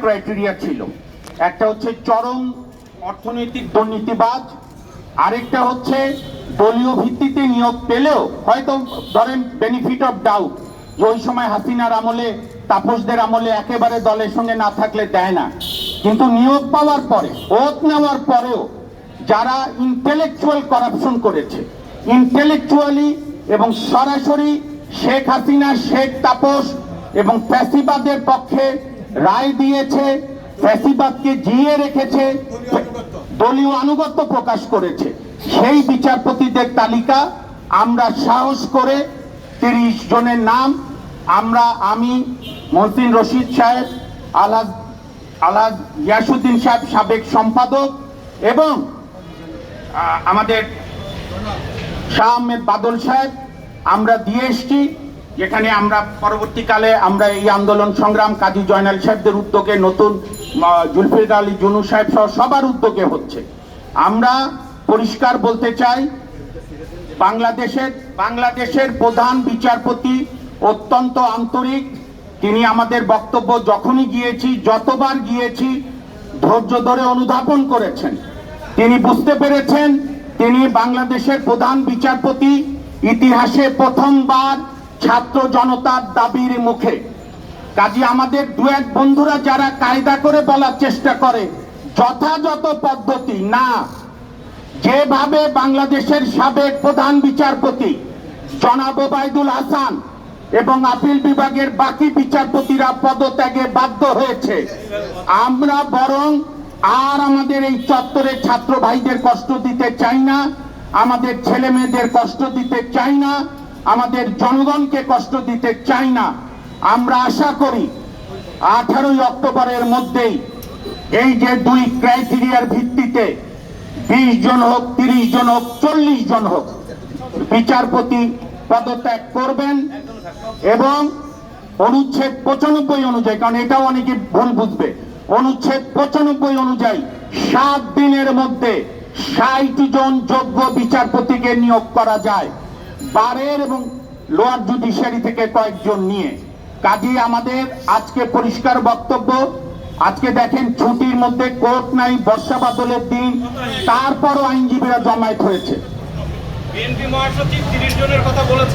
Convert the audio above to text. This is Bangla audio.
ক্রাইটেরিয়া ছিল। একটা হচ্ছে চরম অর্থনৈতিক দুর্নীতিবাজ, আরেকটা হচ্ছে দলীয় ভিত্তিতে নিয়োগ পেলেও হয়তো ধরেন বেনিফিট অফ ডাউট, যে ওই সময় হাসিনার আমলে তাপসদের আমলে একেবারে দলের সঙ্গে না থাকলে দেয় না, কিন্তু নিয়োগ পাওয়ার পরে ওত নেওয়ার পরেও যারা ইন্টেলেকচুয়াল করাপশন করেছে, ইন্টেলেকচুয়ালি এবং সরাসরি শেখ হাসিনা, শেখ তাপস এবং ফ্যাসিবাদের পক্ষে রায় দিয়েছে, ফ্যাসিবাদকে জিয়ে রেখেছে, দলীয় আনুগত্য প্রকাশ করেছে, সেই বিচারপতিদের তালিকা আমরা সাহস করে 30 জনের নাম আমি মহসিন রশিদ সাহেব, আলহাজ ইয়াসুদ্দিন সাহেব সাবেক সম্পাদক এবং আমাদের শাহ আহমেদ বাদল সাহেব আমরা দিয়ে এসছি, যেখানে আমরা পরবর্তীকালে আমরা এই আন্দোলন সংগ্রাম কাজী জয়নাল সাহেবদের উদ্যোগে, নতুন জুলফিকার আলী জুনু সাহেব সহ সবার উদ্যোগে হচ্ছে। আমরা পরিষ্কার বলতে চাই, বাংলাদেশের প্রধান বিচারপতি অত্যন্ত আন্তরিক। তিনি আমাদের বক্তব্য যখনই গিয়েছি, যতবার গিয়েছি, ধৈর্য ধরে অনুধাবন করেছেন। তিনি বুঝতে পেরেছেন তিনি বাংলাদেশের প্রধান বিচারপতি, ইতিহাসে প্রথমবার ছাত্র জনতার দাবির মুখে। কাজে আমাদের দু এক বন্ধুরা যারা কায়দা করে বলার চেষ্টা করে যথাযথ পদ্ধতি না, যেভাবে বাংলাদেশের সাবেক প্রধান বিচারপতি জনাব ওবায়দুল হাসান এবং আপিল বিভাগের বাকি বিচারপতিরা পদত্যাগে বাধ্য হয়েছে, আমরা বরং আর আমাদের এই চত্বরের ছাত্র ভাইদের কষ্ট দিতে চাই না, আমাদের ছেলে মেয়েদের কষ্ট দিতে চাই না, আমাদের জনগণকে কষ্ট দিতে চাই না। আমরা আশা করি 18ই অক্টোবরের মধ্যেই এই যে 2 ক্রাইটেরিয়ার ভিত্তিতে 20 জন হোক, 30 জন হোক, 40 জন হোক বিচারপতি পদত্যাগ করবেন এবং অনুচ্ছেদ 95 অনুযায়ী, কারণ এটাও অনেকে ভুল বুঝবে, অনুচ্ছেদ 95 অনুযায়ী 7 দিনের মধ্যে 60 জন যোগ্য বিচারপতিকে নিয়োগ করা যায়, বারের এবং লোয়ার জুডিশিয়ারি থেকে কয়েকজন নিয়ে। কাজেই আমাদের আজকে পরিষ্কার বক্তব্য, আজকে দেখেন ছুটির মধ্যে কোর্ট নাই, বর্ষা বাদলের দিন, তারপরও আইনজীবীরা জমায়েত হয়েছে। বিএনপি মহাসচিব 30 জনের কথা বলেছে।